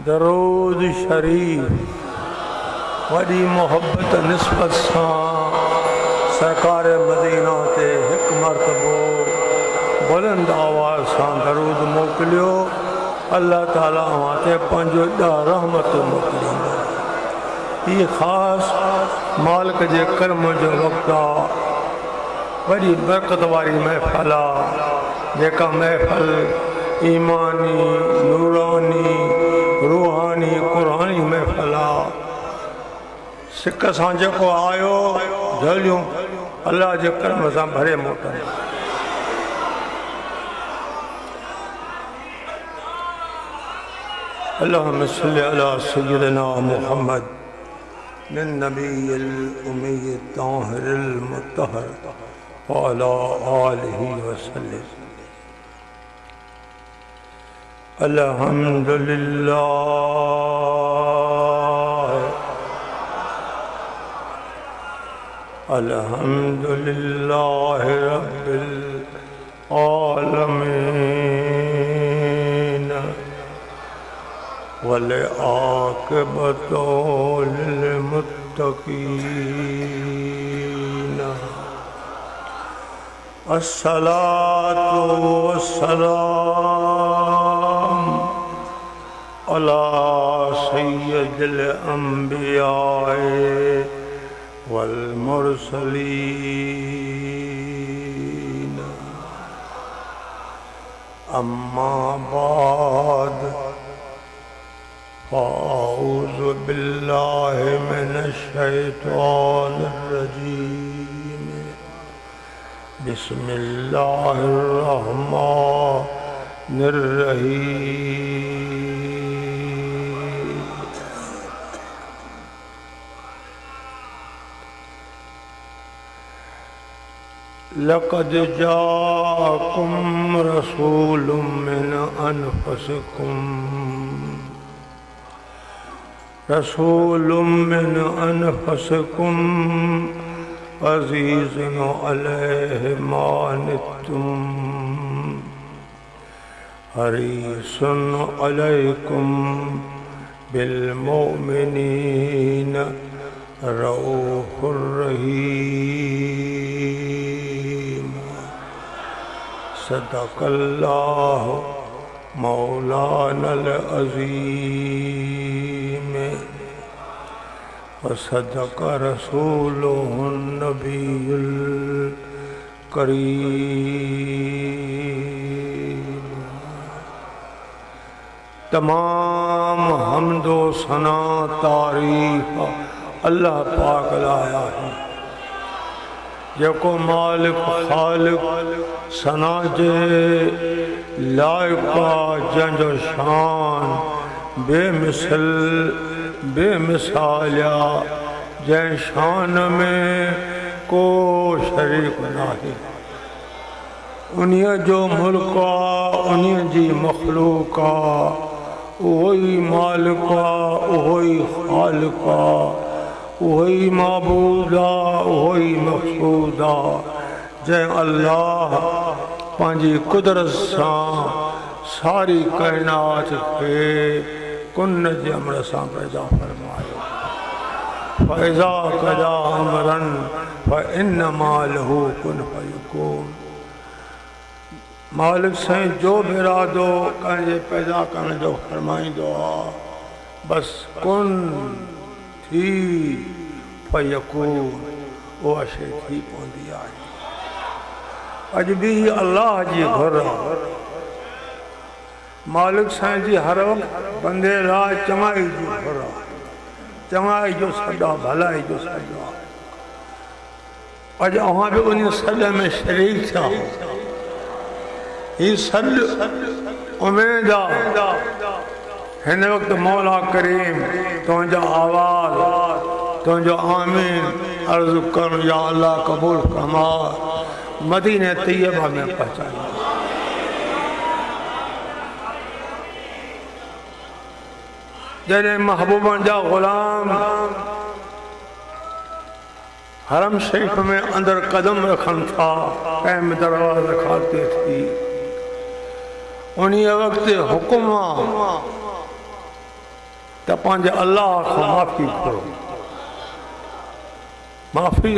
दरूद शरीफ वड़ी मोहब्बत निस्बत सां सरकार मदीना ते हिक मरतबो बुलंद आवाज़ सां दरूद मोकिलियो। अल्लाह ताला अवां ते पंहिंजो रहमत मोकिलींदो। ये ख़ासि मालिक जे कर्म जो वक़्तु आहे, वॾी बरकत वारी महफ़िल आहे, जेका महफ़िल ईमानी नूरानी रूहानी क़ुरानी महफ़िल आहे। सिक सां जेको आयो झलियूं अल्लाह जे कर्म सां भरे मोटनि। अल्लाहुम्मा सल्लि अला सय्यिदिना मुहम्मद मिन नबिय्यिल उम्मिय्यि ताहिरिल मुत्तहर व अला आलिहि वसल्लम। अल्हम्दुलिल्लाह अल्हम्दुलिल्लाह रब्बिल आलमीन वल आक़िबतु लिल मुत्तक़ीन। अस्सलातु वस्सलाम अला सय्यिदिल अंबियाए वल मुरसलीन। अम्मा बाद फ़अऊज़ु बिल्लाहि मिनश शैतानिर रजीम। बिस्मिल्लाहिर रहमानिर रहीम। लक़द जाअकुम रसूलुम मिन अनफुसिकुम रसूलुम मिन अनफुसिकुम अज़ीज़ुन अलैहि मा अनित्तुम हरीसुन अलैकुम बिल मुमिनीन रऊफ़ुर रहीम। सदक़ल्लाहु मौलानल अज़ीम व सदक़ रसूलुहुन नबियुल करीम। तमाम हम्दो सना तारीफ़ अल्लाह पाक लाया है, जेको मालिक खालिक सना जे लाइक़ जंहिंजो शान बेमिसल बेमिसाल जंहिं शान में को शरीक नाहे। उन्हीअ जो मुल्क आहे, उन्हीअ जी मख़लूक आहे, उहो ई मालिक आहे, उहो ई ख़ालिक आहे, उहो ई माबूद आहे, उहो ई मक़सूद आहे। जंहिं अल्लाह पंहिंजी कुदरत सां सारी काइनात खे कुन जे अमर सां पैदा फरमायो। फ़इज़ा क़ज़ा अमरन फ़इन्नमा लहू कुन फ़यकून। मालिक साईं जो बि इरादो कंहिंजे पैदा करण जो फरमाईंदो आहे, बस कुन थी फ़यकून, उहा शइ थी पवंदी आहे। अॼु बि अल्लाह जी घुर आहे। मालिक साईं जी हर वक़्तु बंदे लाइ चङाई जी घुर आहे, चङाई जो सॾु आहे, भलाई जो सॾु आहे। अॼु अव्हां बि उन सॾ में शरीक थिया। ही सॾु उमेद आहे हिन वक़्तु मौला करीम तुंहिंजा आवाज़ तुंहिंजो आमीन अर्ज़ु करणु या अल्लाह क़बूल फरमा मदीने तैयबा में पहुचाई। जॾहिं महबूबनि जा ग़ुलाम हरम शरीफ़ में अंदर कदम रखन था, कंहिं दरवाज़े खाते थी उन वक्त हुक्म तो पंहिंजे अल्लाह को माफ़ी करो। माफ़ी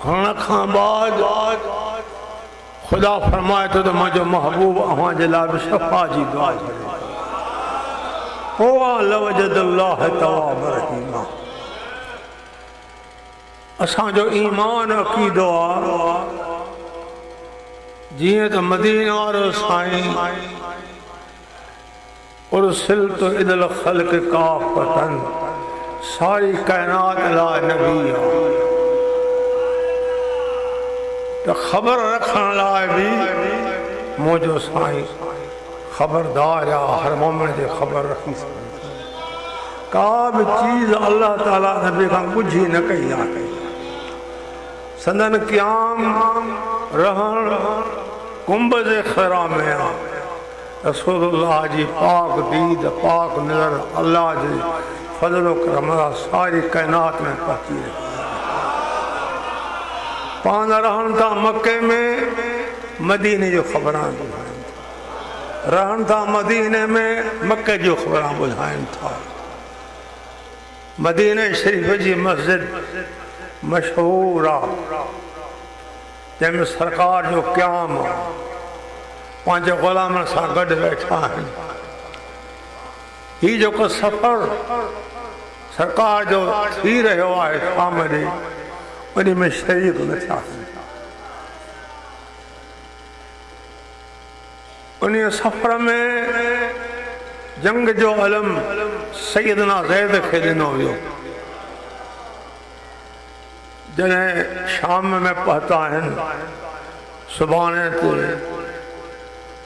खणण खां बाद खुदा फरमाए तो मुझे महबूब अवां जे लाइ शफ़ा जी दुआ करे। लवजदल्लाह तवाब रहीमा। असांजो ईमान अक़ीदो आहे जीअं त मदीने वारो साईं उरसिलतु इलल ख़ल्क़ि काफ़तन, सारी कायनात लाइ नबी आहे। तो ख़बर रखण लाइ बि मुंहिंजो साईं ख़बरदार आहे, हर मोमिन जे ख़बर रखी सघे। का बि चीज़ अल्लाह ताला नबी खां ॻुझी न कई आहे। संदन क़याम रहण कुंभ जे खरा में आहे। रसूलुल्लाह जी पाक दीद पाक नज़र अल्लाह जे फज़ल करम सारी कायनात में पहुची रही। पान रहन था मक्के में, मदीने जो ख़बरां ॿुधाइनि था। रहन था मदीने में, मक्के जो ख़बरां ॿुधाइनि था। मदीने शरीफ जी मस्जिद मशहूर आहे, जंहिंमें सरकार जो क़याम पंहिंजे ग़ुलामनि सां गॾु वेठा आहिनि। हीउ जेको सफ़र सरकार जो थी रहियो आहे शाम ॾे, उन में शरीक न थियासीं। उन सफ़र में जंग जो अलम सैयदना ज़ैद खे ॾिनो वियो। जॾहिं शाम में पहुता आहिनि, सुभाणे ते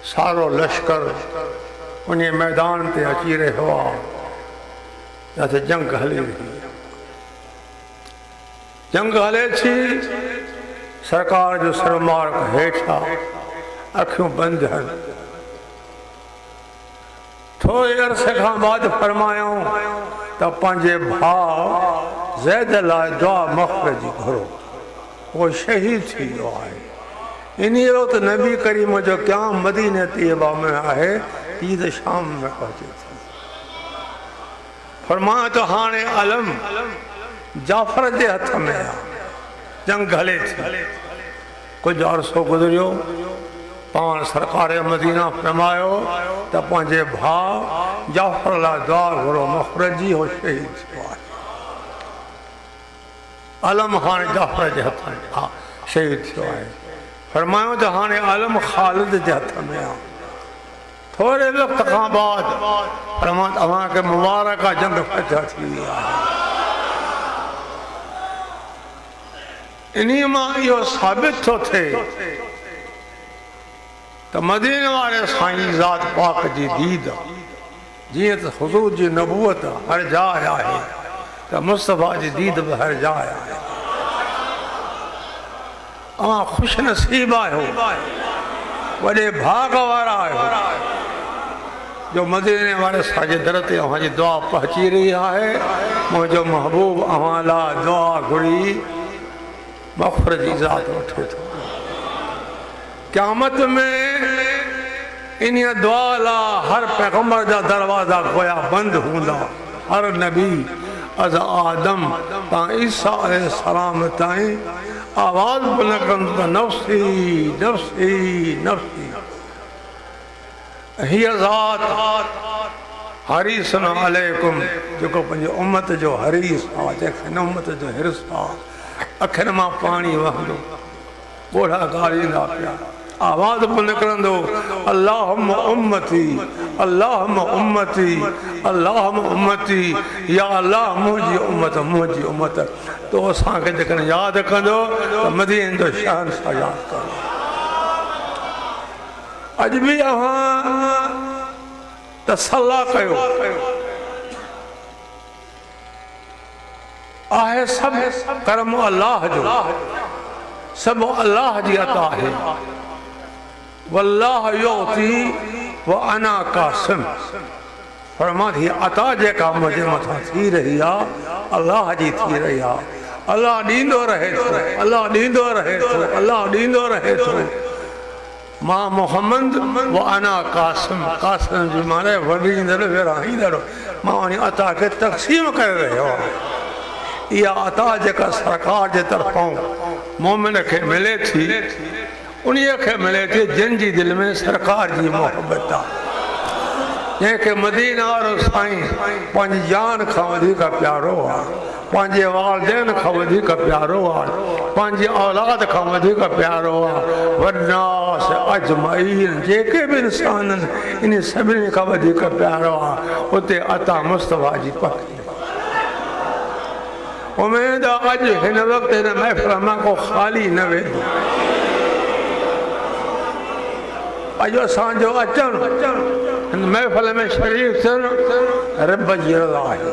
सारो लश्कर उन मैदान ते अची रहियो आहे, जिते जंग हली रही। जंग हले थी, सरकार जो सरमार हेठा अखियूं बंदि आहिनि। थोरे अरसे खां बाद फरमायूं त पंहिंजे भाउ ज़ैद लाइ दुआ मग़फ़िरत जी घुरो, उहो शहीद थी वियो आहे। इन वक़्तु नबी करीम जो क़याम मदीने तैयबा में आहे, ईद शाम में पहुचे थी। फरमाया तो हाणे अलम जाफ़र जे हथ में आहे, जंग हले थी। कुछ अरसो गुज़रियो, पाण सरकार मदीना फरमायो त पंहिंजे भाउ जाफ़र लाइ दुआ घुरो मग़फ़िरत जी, हो शहीद थियो आहे। अलम हाणे जाफ़र जे हथ में हा शहीद थियो आहे। फरमायो त हाणे अलम ख़ालिद जे हथ में आहे। थोरे वक़्त खां बाद फरमायो तव्हांखे मुबारक आहे, जंग फतह थी वई आहे। इन्हीअ मां इहो साबित थो थिए त मदीने वारे साईं ज़ात पाक जी दीद, जीअं त हुज़ूर जी नबूअत हर जाइ आहे, त मुस्तफ़ा जी दीद बि हर जाइ आहे। अवां ख़ुशि नसीब आहियो, वॾे भाग वारा आहियो, जो मदीने वारे साईं दर ते अव्हांजी दुआ पहुची रही आहे। मुंहिंजो महबूब अव्हां लाइ दुआ घुरी मग़फ़िरत जी इजाज़त वठे थो। क़यामत में इन दुआ लाइ हर पैगंबर जा दरवाज़ा गोया बंदि हूंदा। हर नबी अज़ आदम तां ईसा अलैहिस्सलाम ताईं आवाज़ बुलंद कंदो त नफ़्सी नफ़्सी नफ़्सी। हीअ ज़ात हरीसन अलैकुम, जेको पंहिंजे उम्मत जो हरीस आहे, जंहिंखे उम्मत जो हिर्स आहे। अखियुनि मां पाणी वहंदो, ॻोढ़ा ॻारींदा पिया, आवाज़ बि निकिरंदो, अल्लाहुम्म उम्मती अल्लाहुम्म उम्मती अल्लाहुम्म उम्मती, या अल्लाह मुंहिंजी उम्मत मुंहिंजी उम्मत। तो असांखे जेकॾहिं यादि कंदो त मदीने जो शहंशाह यादि कंदो। अॼु बि अव्हां तसल्ला कयो, आहे सभु कर्म अल्लाह जो, सभु अल्लाह जी अता आहे। वल्लाह युती व अना कासिम। फरमा थी अता जेका मुंहिंजे मथां थी रही आहे, अल्लाह जी थी रही आहे। अल्लाह ॾींदो रहे थो, अल्लाह ॾींदो रहे थो, अल्लाह ॾींदो रहे थो। मां मोहम्मद व अना कासिम, कासिम जी माने वॾींदड़ विरहाईंदड़। मां उन अता खे तक़सीम करे रहियो आहियां। इहा अता जेका सरकार जे तरफ़ां मोमिन खे मिले थी उन खे मिले थी जिन जी दिलि में सरकार जी मोहबत आहे, जंहिंखे मदीना वारो साईं पंहिंजी जान खां वधीक प्यारो आहे, पंहिंजे वालिदैन खां वधीक प्यारो आहे, पंहिंजी औलाद खां वधीक प्यारो आहे। वन्नास अजमईन जेके बि इंसान आहिनि इन सभिनी खां वधीक प्यारो आहे। उते अता मुस्तफ़ा जी पकी उमेद आहे अॼु हिन वक़्तु हिन महफ़िल मां को ख़ाली न वेंदो। अॼु असांजो अचणु हिन महफ़िल में शरीफ़ थियणु रब जी रज़ा आहे।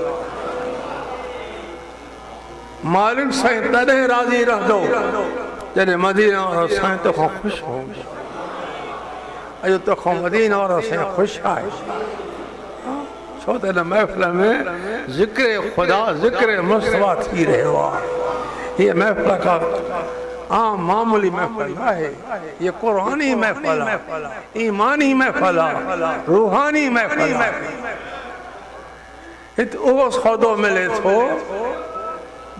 मालिक साईं तॾहिं राज़ी रहंदो जॾहिं मदीना वारो साईं तोखां ख़ुशि हूंदो। अॼु तोखां मदीना वारो साईं ख़ुशि आहे छो त हिन महफ़िल में ज़िक्र ख़ुदा ज़िक्र मुस्तफ़ा थी रहियो आहे। हीअ महफ़िल का आम मामूली महफ़िल न आहे, ये क़ुरानी महफ़िल आहे, ईमानी महफ़िल आहे, रूहानी महफ़िल आहे। हिते उहो सौदो मिले थो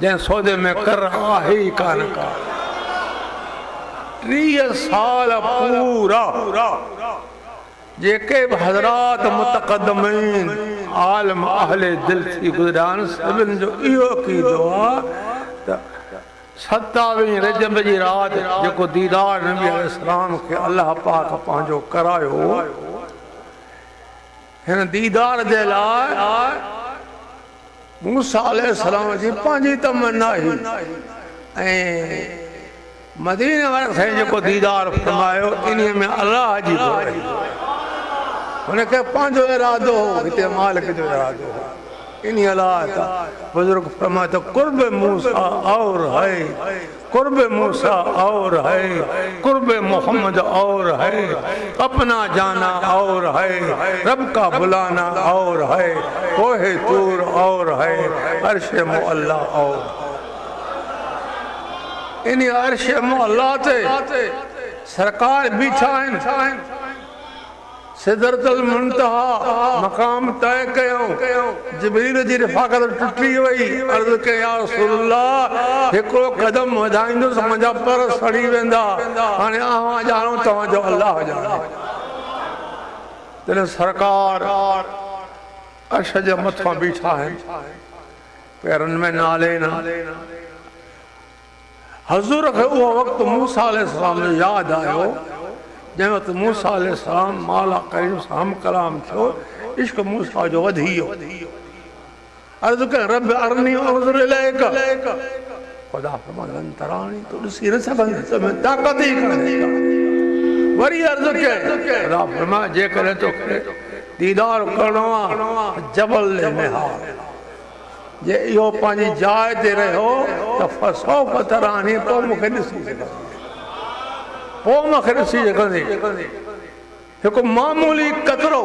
जंहिं सौदे में कर आहे ई कान का। 30 साल पूरा जेके बि हज़रात मुतक़दमीन आलिम अहले दिल थी गुज़रिया आहिनि सभिनि जो इहो अक़ीदो आहे त 27 रजब जी राति जेको दीदार नबी अलैहिस्सलाम खे अल्लाह पाक पंहिंजो करायो, हिन दीदार जे लाइ मूसा अलैहिस्सलाम जी पंहिंजी तमन्ना हुई ऐं मदीने वारे साईं जेको दीदार फरमायो इन में अल्लाह जी हुनखे पंहिंजो इरादो हो, हिते मालिक जो इरादो हो। इन अलाह बुजुर्ग फरमाए तो कुर्ब मूसा और है, कुर्ब मूसा और है, कुर्ब मोहम्मद और है, अपना जाना और है, रब का बुलाना और है, कोहे तूर और है, अर्श मुअल्ला और। इन अर्श मुअल्ला ते सरकार बीठा आहिनि, सिदरतुल मुंतहा मकाम तय कयो। जिब्रील जी रिफ़ाक़त टुटी वई, अर्ज़ कई या रसूलल्लाह हिकिड़ो कदम वधाईंदुसि मुंहिंजा पर सड़ी वेंदा, हाणे अव्हां ॼाणो तव्हांजो अल्लाह ॼाणे। तॾहिं सरकार अर्श जे मथां बीठा आहिनि, पेरनि में नाले न। हज़ूर खे उहो वक़्तु मूसा अलैहिस्सलाम जो यादि आयो जंहिं वक़्तु मूसा अलैहिस्सलाम मौला करीम सां हम कलाम थियो, इश्क मूसा जो वधी वियो। अर्ज़ कयो रब अरनी अंज़ुर इलैक, ख़ुदा फरमायो लन तरानी, तूं ॾिसी न सघंदे, तोमें ताक़त ई कान्हे। वरी अर्ज़ कयो ख़ुदा फरमायो जेकॾहिं तोखे दीदार करणो आहे जबल में हा, जे इहो पंहिंजी जाइ ते रहियो त फसौफ तरानी, पोइ मूंखे ॾिसी सघंदे, पोइ मूंखे ॾिसी सघंदे। हिकु मामूली कतरो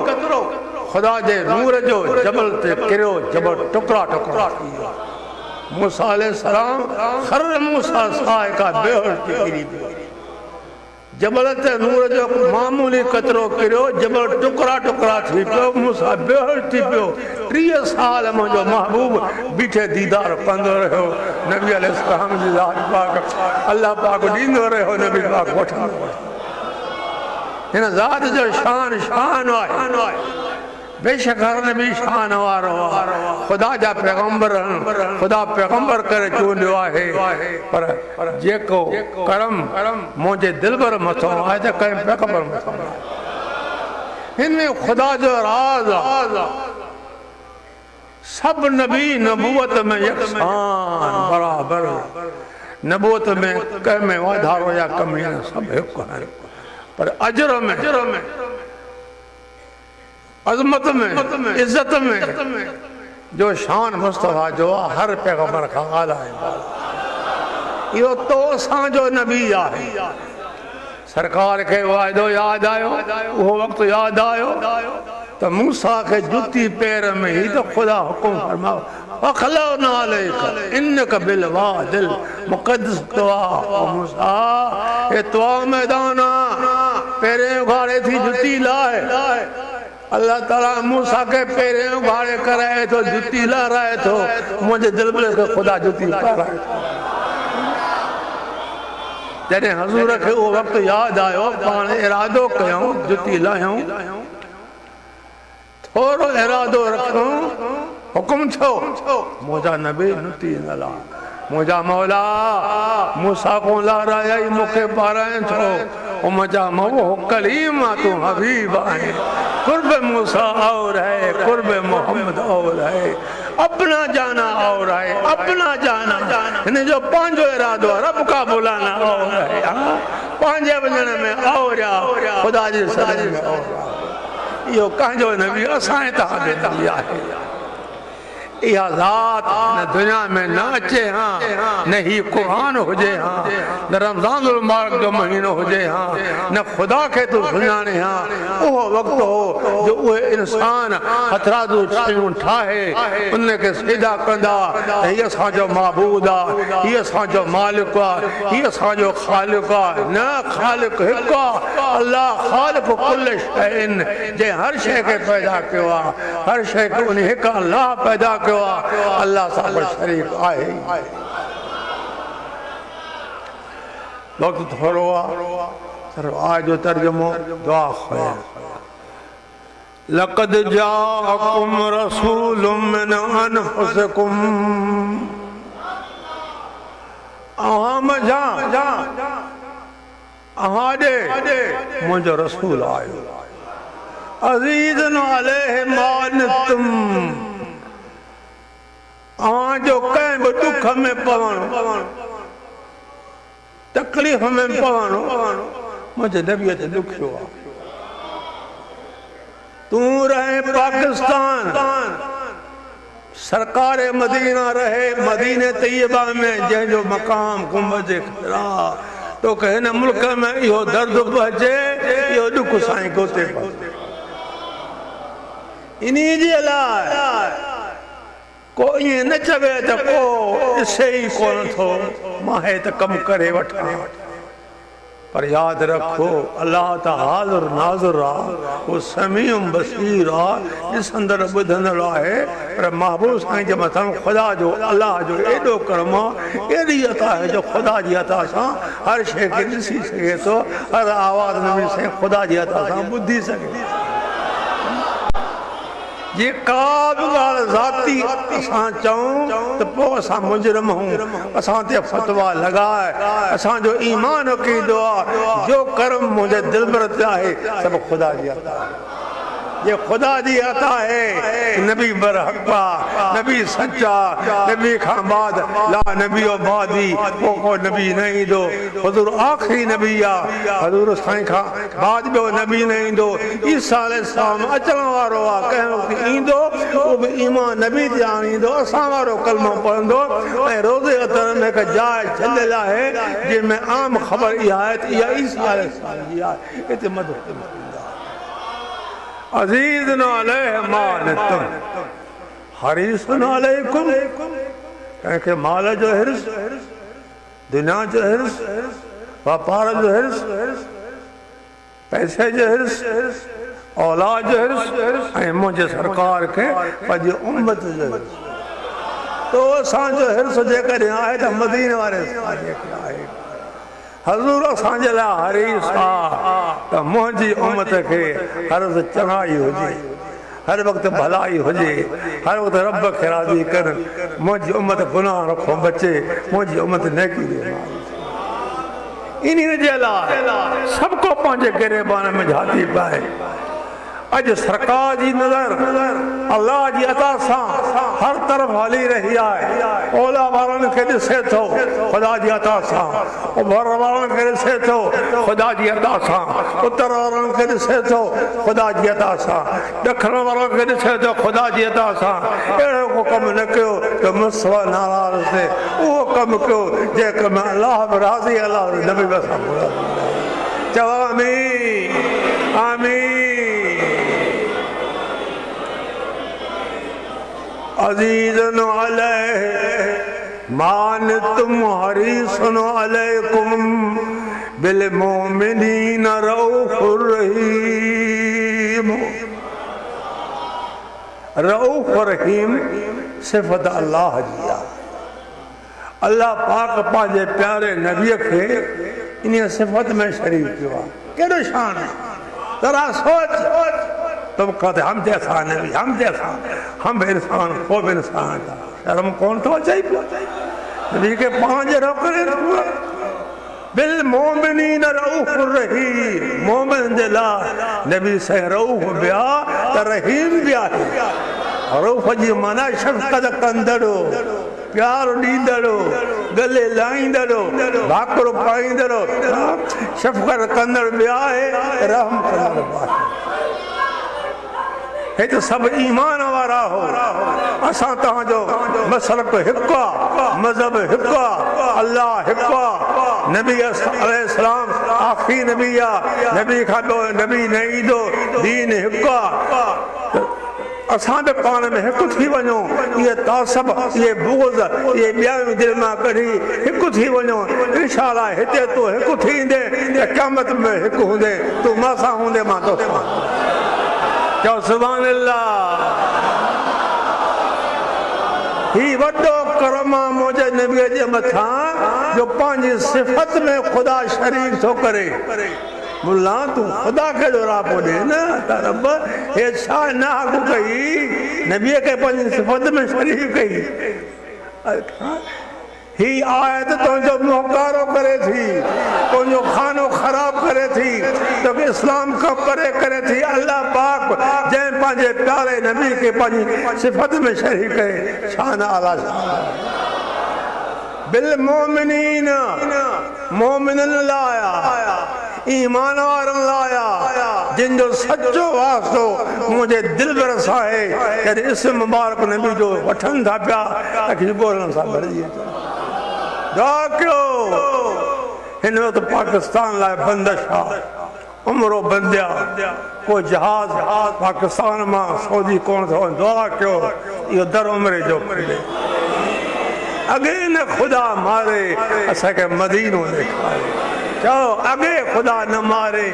ख़ुदा जे नूर जो जबल ते किरियो, जबल टुकड़ा टुकड़ा थी वियो। मूसा अलैहिस्सलाम खर मूसा साइका बेहोश थी किरी पियो। जबल ते नूर जो मामूली कतरो किरियो, जबल टुकड़ा टुकड़ा थी पियो, मूसा बेहोश थी पियो। 30 साल मुंहिंजो महबूब बीठे दीदार कंदो रहियो, नबी अलैहिस्सलाम जी ज़ात पाक अल्लाह पाक ॾींदो रहियो, नबी पाक वठंदो रहियो। हिन ज़ात जो शान शान आहे, बेशक हर नबी शान वारो आहे। ख़ुदा जा पैगंबर ख़ुदा पैगंबर करे चूंडियो आहे, पर जेको करम मुंहिंजे दिलबर मथां आहे त कंहिं पैगंबर मथां आहे। हिन में ख़ुदा जो राज़ आहे। सब नबी नबूवत में यकसान बराबर, नबूवत में कंहिं में वाधारो या कमी न, सभु हिकु आहिनि, पर अजर में अज़मत में इज़्ज़त में जो शान मुस्तफ़ा जो आहे हर पैगंबर खां आला आहे। इहो तो असांजो नबी आहे। सरकार खे वाइदो यादि आयो, उहो वक़्तु यादि आयो त मूसा खे जुती पैर में ही त ख़ुदा हुकुम फरमायो अखलौना अलैक इन्नक बिल वादिल मुक़द्दस तुआ। मूसा ए तुआ मैदान पैरें उघाड़े थी जुती लाए अल्लाह ताला मूसा के पेरे उघाड़े कराए तो जुती ला रहे तो मुझे दिल में के खुदा जुती पा रहे जॾहिं हज़ूर खे वो वक्त याद आयो पाण इरादो कयूं जुती लायूं थोड़ो इरादो रखूं हुकुम छो मुझा नबी जुती न ला मुझा मौला मूसा को ला रहा मुखे पाराए छो ओ मुझा मो कलीम तू हबीब है कुर्ब मूसा और है कुर्ब मोहम्मद और है अपना जाना और है अपना जाना इन जो पांचो इरादो रब का बुलाना और है पांजे वजन में और खुदा जी सदन में और यो कांजो नबी असां ता देता है यह ज़ात न दुनिया में न अचे हाँ न ही कुरान हुजे हाँ न रमज़ानुल मुबारक जो महीनो हुजे हाँ न खुदा के तू सुञाणे हाँ वो वक्त हो जो वो इंसान हथरादू शयूं ठाहे उनके सीधा कंदा ये असांजो माबूद आहे ये असांजो मालिक आहे ये असांजो खालिक आहे न खालिक हिकु आहे अल्लाह खालिक कुल शैइन जे हर शइ खे पैदा कयो आहे हर शइ खे उन हिकु अल्लाह पैदा अल्लाह सां शरीक आहे वक्त थोड़ो आहे आज जो तर्जुमो दुआ ख़ैर लक़द जाअकुम रसूलुम मिन अनफुसिकुम मुझो रसूल आयो अज़ीज़ुन अलैहि मा अनित्तुम जो कंहिं बि दुख में पवण तकलीफ़ में पवण मुझे नबीअ ते दुखियो आहे तू रहे पाकिस्तान सरकार मदीना रहे मदीने तैयबा में जंहिंजो मकाम गुंबद खिरा तो हिन मुल्क में इहो दर्द पहुचे इहो दुख साईं गोते पहुचे इन्ही जे लाइ को ये न चवे तो को इसे ही कोन थो माहे त कम करे वठा पर याद रखो अल्लाह ता हाज़िर नाज़िर आ वो समीउम बसीर आ ॾिसंदड़ ॿुधंदड़ आहे पर महबूब साईं जे मथां खुदा जो अल्लाह जो एॾो करम आहे एॾी अता है जो खुदा जी अता सां हर शइ खे ॾिसी सघे थो हर आवाज़ में साईं खुदा जी अता सां ॿुधी सघे ये का बि ॻाल्हि ज़ाती असां चऊं त पोइ असां मुजरिम हूं असां ते फतवा लॻाए असांजो ईमान अक़ीदो आहे जो कर्म मुंहिंजे दिल में ते आहे सभु ख़ुदा जी अता ये खुदा जी अता है नबी बरहक़ा नबी सच्चा नबी खां बाद ला नबी बादी को नबी न ईंदो हुज़ूर आख़िरी नबी आहे हुज़ूर साईं खां बाद ॿियो नबी न ईंदो ईसा अलैहिस्सलाम अचण वारो आहे कंहिं वक़्तु ईंदो उहो बि ईमान नबी ते आणींदो असां वारो कलमो पढ़ंदो ऐं रोज़े अतर में हिकु जाइ छॾियल आहे जंहिंमें आम ख़बर इहा आहे त इहा ईसा अलैहिस्सलाम जी आहे हिते मदद अज़ीज़ुन अलैहि मा अनित्तुम हरीसुन अलैकुम कंहिंखे माल जो हिर्स दुनिया जो हिर्स वापार जो हिर्स पैसे जो हिर्स औलाद जो हिर्स ऐं मुंहिंजे सरकार खे पंहिंजी उम्मत जो हिर्स तो असांजो हिर्स जेकॾहिं आहे त मदीने वारे आहे हज़ूर असांजे लाइ हरीस आहे त मुंहिंजी उम्मत खे हर वक़्तु चङाई हुजे हर वक़्तु भलाई हुजे हर वक़्तु रब खे राज़ी कर मुंहिंजी उम्मत गुनाह रखो बचे मुंहिंजी उम्मत नेकी ॾे इन जे लाइ सभु को पंहिंजे गिरेबान में झाती पाए अज सरकार जी नज़र अल्लाह जी अता सां हर तरफ़ हली रही आहे ओला वारनि खे ॾिसे थो ख़ुदा जी अता सां ओभर वारनि खे ॾिसे थो ख़ुदा जी अता सां उत्तर वारनि खे ॾिसे थो ख़ुदा जी अता सां ॾखण वारनि खे ॾिसे थो ख़ुदा जी अता सां अहिड़ो को कमु न कयो त मुस्तफ़ा नाराज़ थिए उहो कमु कयो जंहिं कमु अलाह बि राज़ी अलाह नबी बि सां चओ आमीन आमीन अज़ीज़ुन अलैहि मा अनित्तुम हरीसुन अलैकुम बिल मोमिनीन रऊफुर रहीम रऊफ़ रहीम सिफ़त अल्लाह जी आहे। अल्लाह पाक पंहिंजे प्यारे नबीअ खे इन सिफ़त में शरीक कयो आहे। केॾो शान आहे, ज़रा सोच। तुम कहते हम जैसा नबी, हम जैसा, हम इंसान, वो भी इंसान था। शर्म कौन तो अचे पियो नबी के पांच रोकने बिल मोमिनीन रऊफ़ रहीम। मोमिन जे लाइ नबी से रऊफ़ भी आहे त रहीम भी आहे। रऊफ़ जी माना शफ़क़त कंदड़ो, प्यार ॾींदड़ो, गले लाहींदड़ो, भाकुर पाईंदड़ो। शफ़क़त कंदड़ भी आहे, रहम कंदड़ भी आहे। हे तो सब ईमान वारा हो। असां तव्हांजो मसलक हिकु आहे, मज़हब हिकु आहे, अल्लाह हिकु आहे, नबी अलैहिस्सलाम आख़िरी नबी आहे, नबी खां पोइ नबी न ईंदो, दीन हिकु आहे। असां बि पाण में हिकु थी वञूं, इहे तासब, इहे बुग़्ज़, इहे ॿियायूं दिलि मां कढी हिकु थी वञूं। इंशाअल्लाह हिते तूं हिकु थींदे त क़यामत में हिकु हूंदे, तूं मां हूंदे मां तोसां। चओ सुभान अल्लाह। ही वॾो करम आहे मुंहिंजे नबीअ जे मथां जो पंहिंजी सिफ़त में ख़ुदा शरीक थो करे। मुल्ला तूं ख़ुदा खे जो राह पोइ ॾे न त रब हे छा नाहक कई, नबीअ खे पंहिंजी सिफ़त में शरीक कई। ही आयत तुंहिंजो मोहकारो करे थी, तुंहिंजो खानो ख़राब करे थी, तोखे इस्लाम खां परे करे थी। अल्लाह पाक जंहिं पंहिंजे प्यारे नबी खे पंहिंजी सिफ़त में शरीक कये, शान आला बिल मोमिनीन, मोमिननि लाइ ईमान वारनि लाइ, जिन जो सचो वास्तो मुंहिंजे दिलबर सां आहे। जॾहिं इस्म मुबारक नबी जो वठनि था पिया त ॻोल्हण सां भरिजी अचे। दुआ कयो। हिन वक़्तु पाकिस्तान लाइ बंदिश आहे, उमिरो बंदिया, को जहाज़ पाकिस्तान मां सऊदी कोन थो। दुआ कयो इहो दर उमिरे जो खुले। अॻे न ख़ुदा मारे असांखे मदीनो ॾेखारे। चओ अॻे ख़ुदा न मारे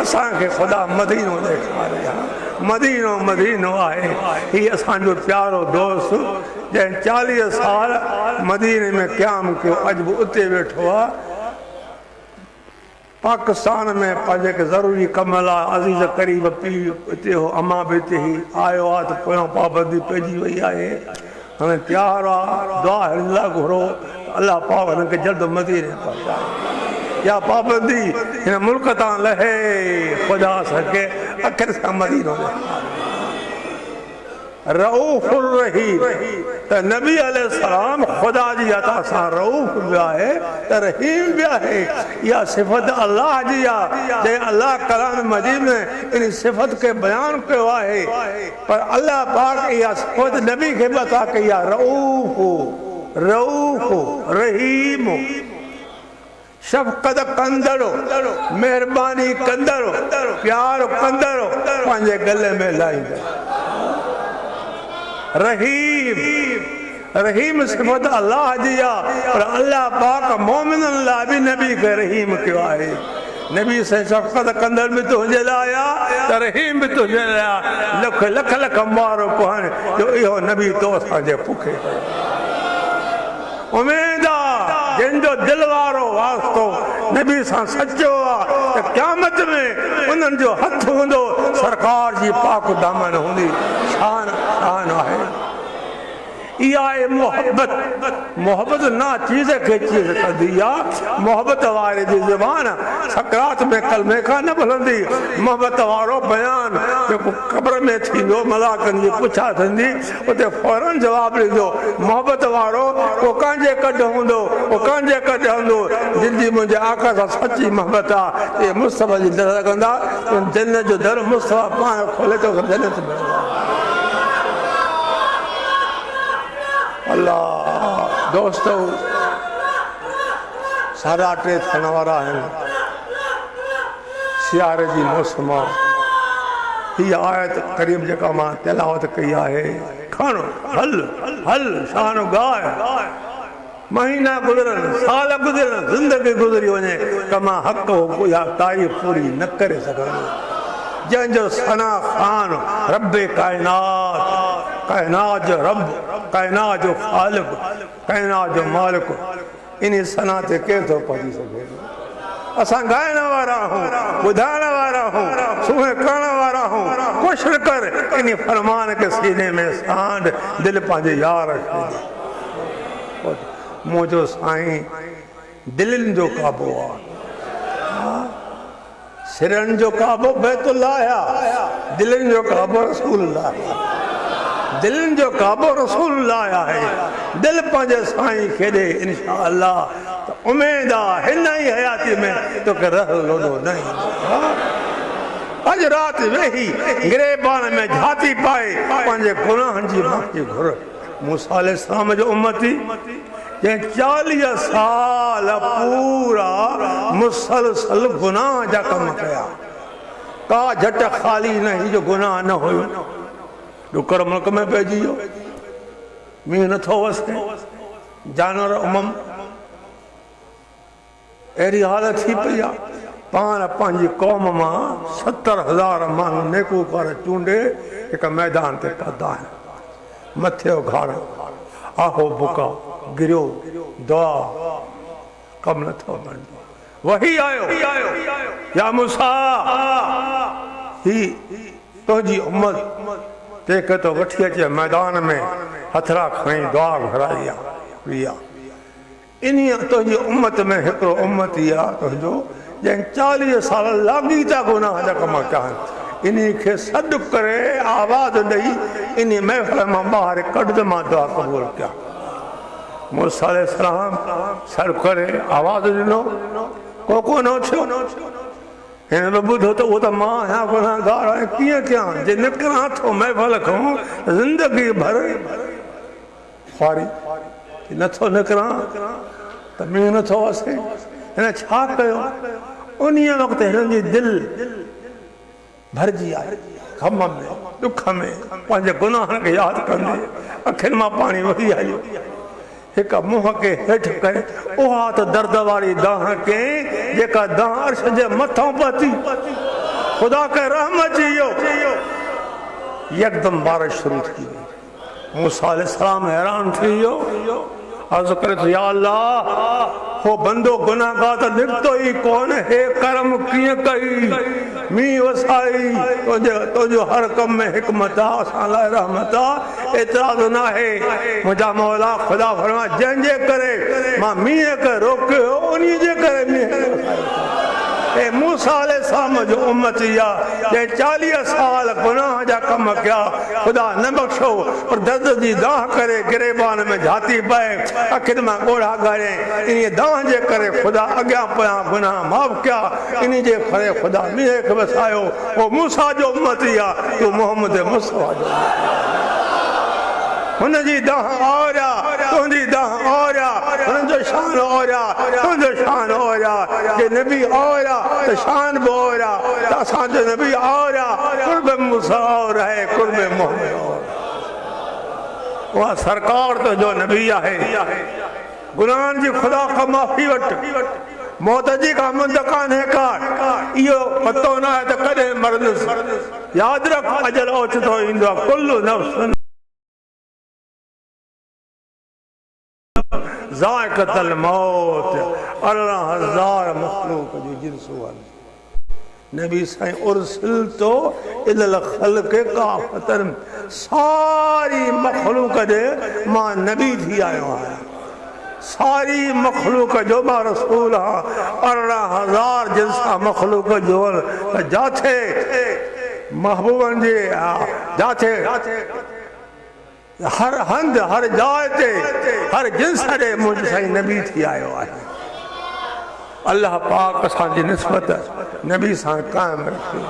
असांखे ख़ुदा मदीनो ॾेखारे। मदीनो मदीनो आहे। ही असांजो प्यारो दोस्त जंहिं 40 साल मदीने में क़याम कयो, अॼु बि उते वेठो आहे। पाकिस्तान में पंहिंजे के ज़रूरी कम लाइ अज़ीज़ क़रीब पीउ हिते हो, अमा बि हिते ई आयो आहे त पोयां पाबंदी पइजी वई आहे। हाणे तयारु आहे, दुआ हिन लाइ घुरो अल्लाह पाक हिनखे जल्द मदीने पहुचाए। या पाबंदी हिन मुल्क तां लहे, ख़ुदा सके आख़िर सां मदीनो रऊफ़ रहीम। त नबी अलैहिस्सलाम ख़ुदा जी अता सां रऊफ़ बि आहे त रहीम बि आहे। इहा सिफ़त अल्लाह जी आहे, जंहिं अल्लाह कलाम मजीद में इन सिफ़त खे बयानु कयो आहे। पर अल्लाह पाक इहा सिफ़त नबी खे बि अता कई आहे, रऊफ़ रऊफ़ रहीम। शफ़क़त कंदड़ो, महिरबानी कंदड़ो, प्यार कंदड़ो, पंहिंजे गले में लाहींदड़ो। रहीम, रहीम सिफ़त अल्लाह जी आहे, पर अल्लाह पाक मोमिननि लाइ बि नबी खे रहीम कयो आहे। नबी से शफ़क़त कंदड़ बि तुंहिंजे लाइ आहे त रहीम बि तुंहिंजे लाइ आहे। लख लख लख मुबारक आहिनि जो इहो नबी तो असांजे पुखे उमेद आहे। जंहिंजो दिलि वारो वास्तो नबी सां सचो आहे त क़यामत में उन्हनि जो हथ हूंदो, सरकार जी पाक दामन हूंदी। शान शान आहे। इहा आहे मोहबत। मोहबत ना चीज़ खे चीज़ कंदी आहे। मोहबत वारे जी ज़बान सकरात में कलमे खां न भुलंदी। मोहबत वारो बयान जेको क़ब्र में थींदो, मलाकनि जी पुछा थींदी, उते फौरन जवाबु ॾींदो। मोहबत वारो को कंहिंजे कॾ हूंदो, को कंहिंजे कॾ हूंदो। जिंहिंजी मुंहिंजे आका सां सची मोहबत आहे, इहे मुस्तफ़ा जी दर लॻंदा। जन्नत जो दर मुस्तफ़ा पाण खोले थो, जन्नत मिलंदा। अल्लाह दोस्तो, 3.5 थियण वारा आहिनि। सियारे जी मौसम आहे। हीअ आयत क़रीब जेका मां तिलावत कई आहे, खण हल हल शान गाए। महीना गुज़रनि, साल गुज़रनि, ज़िंदगी गुज़री वञे, कमा हक़ हो या तारीफ़ पूरी न करे सघंदो। जंहिंजो सना ख़ान रब काइनात कायनात जो रब, कायनात जो खालिक, कायनात जो मालिक, इन सना ते केर थो पहुची सघे। असां ॻाइण वारा हूं, ॿुधाइण वारा हूं, सूंहें करण वारा हूं। कोशिश कर इन फरमान के सीने में सांड, दिल पंहिंजे यार खे। मुंहिंजो साईं दिलनि जो काबो आहे, सिरनि जो काबो बैतुल्लाह आहे, दिलनि जो काबो रसूलुल्लाह आहे। दिलनि जो काबो रसूलुल्लाह आहे। दिल पंहिंजे साईं खे ॾे इंशा अल्लाह त उमेद आहे हिन ई हयाती में तोखे रह लोॾो न ईंदो। अॼु राति वेही गिरेबान में झाती पाए पंहिंजे गुनाहनि जी माफ़ी घुर। मूसा अलैहिस्सलाम जो उम्मती जंहिं 40 साल पूरा मुसलसल गुनाह जा कम कया, का झट ख़ाली न ही जो गुनाह न हुयो। डुकर मुल्क में पइजी वियो, मींहुं नथो वसे, जानवर उमम अहिड़ी हालत थी पई आहे। पाण पंहिंजी क़ौम मां 70,000 माण्हू नेकूकार चूंडे हिकु मैदान ते पधा आहिनि। मथे घाड़ आहो बुका गिरियो, दुआ कम नथो बणिजो। वही आयो या मूसा, ही तुंहिंजी उम्मत तंहिंखे तो वठी अचे मैदान में हथरा खणी दुआ घुराई आहे। इन तुंहिंजी उम्मत में हिकिड़ो उम्मती आहे तुंहिंजो जंहिं 40 साल लाॻीता गुनाह जा कम कया आहिनि। इन खे सॾु करे आवाज़ ॾेई इन महफ़िल मां ॿाहिरि कढ त मां दुआ क़बूल कया। मूसा अलैहिस्सलाम सॾु करे आवाज़ ॾिनो, को कोन थियो। हिन ॿुधो त उहो त मां आहियां गुनाहगार आहियां, कीअं कयां? जे निकिरां थो महफ़िल खां ज़िंदगी भर ख़्वारी नथो निकिरां त मींहुं नथो वसे। हिन छा कयो? उन वक़्तु हिननि जी दिलि भरिजी आहे ग़म में, दुख में, पंहिंजे गुनाहनि खे यादि कंदे अखियुनि मां पाणी वही हलियो। हिकु मुंहं खे हेठि करे उहा त दर्द वारी दाह के जेका दाह अर्श जे मथां पती। ख़ुदा खे रहम अची वियो, यकदम बारिश शुरू थी वई। मूसा अलैहिस्सलाम हैरान थी वियो, अर्ज़ करे तो या अल्लाह, हो बंदो गुनाहगार त निकितो ई कोन, हे करम कीअं कई, मींहुं वसाई, तुंहिंजो हर कम में हिकमत आहे, असां लाइ रहमत आहे, एतिराज़ न आहे। मुंहिंजा मौला ख़ुदा फरमा जंहिंजे करे मां मींहं खे रोकियो उन जे करे मींहुं ए मूसा अलैहिस्सलाम जो उम्मती आहे जंहिं 40 साल गुनाह जा कम कया, ख़ुदा न बख़्शो पर दर्द जी दाह करे गिरेबान में झाती पए, अखियुनि मां ॻोढ़ा ॻाड़े। इन दाह जे करे ख़ुदा अॻियां पोयां गुनाह माफ़ कया, इन जे करे ख़ुदा मींहं खे वसायो। उहो मूसा जो उम्मती आहे, तूं मोहम्मद मुस्तफ़ा जो। हुनजी दाह औरिया, तुंहिंजी दाह औरिया, हुनजो शान औरिया, तुंहिंजो शान औरिया। जे नबी औरिया त शान बि औरिया, त असांजो नबी औरिया। कुर्ब मूसा और है, कुर्ब मोहम्मद और। उहा सरकार तुंहिंजो नबी आहे। गुनाहनि जी ख़ुदा खां माफ़ी वठ, मौत जी का मुंद कान्हे का, इहो पतो न आहे त कॾहिं मरंदुसि। यादि रख अजल ओचितो ईंदो आहे। कुल्लु नफ्स ज़ाइक़तुल मौत, 18,000 मख़लूक़ जी जिन्सूं आहिनि। नबी साईं उर्सिलतो इलल ख़ल्क़ काफ़तन, सारी मख़लूक़ जे मां नबी थी आयो आहियां। सारी मख़लूक़ जो मां रसूल आहियां। 18,000 जिन्सां मख़लूक़ जो जाथे महबूबनि जे जाथे हर हंध हर जाइ ते हर जिन्स ॾे मुंहिंजो साईं नबी थी आयो आहे। अल्लाह पाक असांजी निस्बत नबी सां क़ाइमु रखे,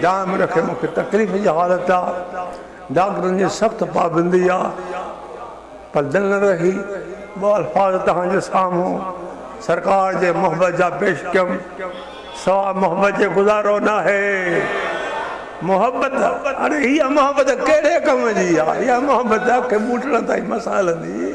जाम रखे। मूंखे तकलीफ़ जी हालत आहे, डॉक्टरनि जी सख़्तु पाबंदी आहे, पर दिलि न रही। 2 अल्फाज़ तव्हांजे साम्हूं सरकार जे मोहबत जा पेश कयमि। सवा मोहबत जे गुज़ारो न आहे। मोहब्बत, अरे हीअ मोहब्बत कहिड़े कम जी आहे? इहा मोहब्बत अख ॿूटण ताईं मसालंदी।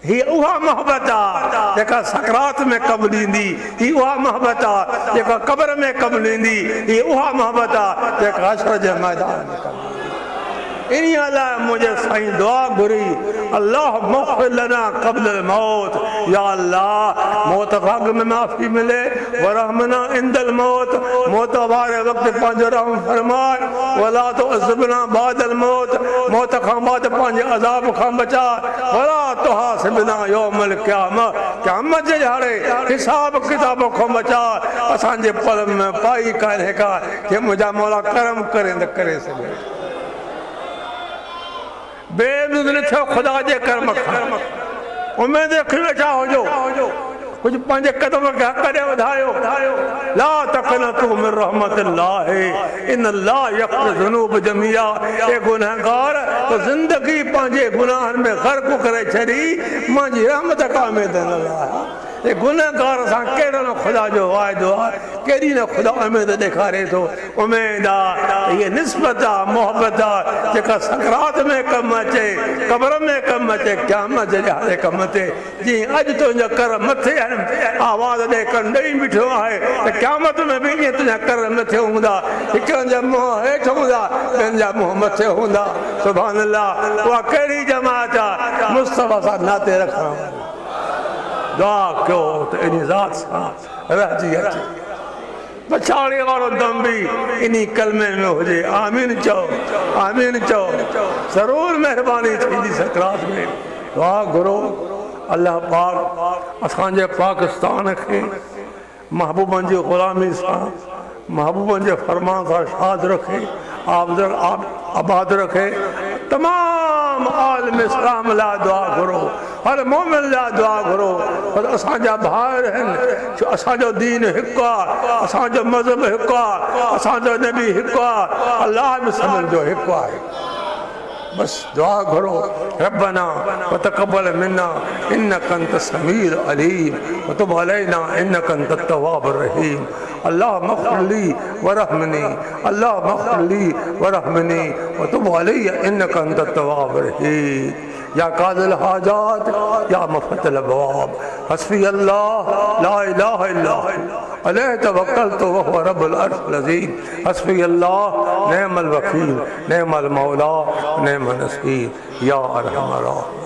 हीअ उहा मोहब्बत आहे जेका सकरात में कमु ॾींदी। हीअ उहा मोहब्बत आहे जेका क़ब्र में कमु ॾींदी। हीअ उहा मोहब्बत आहे जेका हशर जे मैदान में कमु ॾींदी। इन्हीं अल्लाह मुझे साईं दुआ घुरी अल्लाह मग़फ़िर लना क़ब्ल मौत या अल्लाह मौत वक़्त में माफ़ी मिले वरहमना इंदल मौत मौत वारे वक़्त पंहिंजो रहम फरमाए वला तो अज़बना बादल मौत मौत खां बाद पंहिंजे अज़ाब खां बचा वला तो हासिबना यौमल क़यामह क़यामत जे ॾाढ़े हिसाब किताब खां बचा असांजे पल में पाई कान्हे का कि मुंहिंजा मौला करम करे न करे सघे बेबुद न थियो खुदा जे कर्म खां उम्मीद रखी वेठा हुजो कुछ पंहिंजे कदम खे हक़ ॾे वधायो ला तक़नतू मिन रहमतिल्लाह इन्नल्लाह यग़फ़िरु ज़ुनूब जमीआ ए गुनहगार तो ज़िंदगी पंहिंजे गुनाहनि में ग़र्क़ करे छॾी मुंहिंजी रहमत का उम्मीद न लाइ ये गुनहगार सां कहिड़ो न ख़ुदा जो वाइदो आहे केॾी न ख़ुदा उम्मीद ॾेखारे थो उम्मीद आहे इहा निस्बत आहे मोहबत आहे जेका सकरात में कमु अचे क़ब्र में कमु अचे क़यामत जे ॾियारे कमु अचे जीअं अॼु तुंहिंजा कर मथे आहिनि आवाज़ ॾे कनि ॾेई बीठो आहे त क़यामत में बि ईअं तुंहिंजा कर मथे हूंदा हिकनि जा मुंहं हेठि हूंदा ॿियनि जा मुंहं मथे हूंदा सुभान अल्लाह उहा कहिड़ी जमात आहे मुस्तफ़ा सां नाते रखण वारी दुआ कयो त इन ज़ात सां रहिजी अचे पछाड़े वारो दम भी इन्हीं कलमे में हुजे आमीन चओ ज़रूर मेहरबानी थींदी सकरात में दुआ घुरो अल्लाह पाक असांजे पाकिस्तान खे महबूबनि जी ग़ुलामी सां महबूबनि जे फरमान सां शाद रखे आबाद रखे तमाम आलम इस्लाम लाइ दुआ घुरो हर मोमिन लाइ दुआ घुरो पर असांजा भाउर आहिनि असांजो दीन हिकु आहे असांजो मज़हब हिकु आहे असांजो नबी हिकु आहे अल्लाह बि सभिनि जो हिकु आहे बस दुआ घुरो रब्बना वतक़ब्बल मिन्ना इन्नका अंत समीउल अलीम वतुब अलैना इन्नका अंतत तव्वाबुर रहीम अल्लाहुम्मा इग़फ़िर ली वरहमनी अल्लाहुम्मा इग़फ़िर ली वरहमनी वतुब अलैया इन्नका अंतत तव्वाबुर रहीम या कादिल हाजात या मुफ़त्तिल अबवाब हस्बी अल्लाह ला इलाहा इल्ला अलैहि तवक्कलतु व हुवा रब्बुल अर्शिल अज़ीम हस्बी अल्लाह नेअमल वकील नेअमल मौला नेअमन नसीर या अरहमर राहिमीन।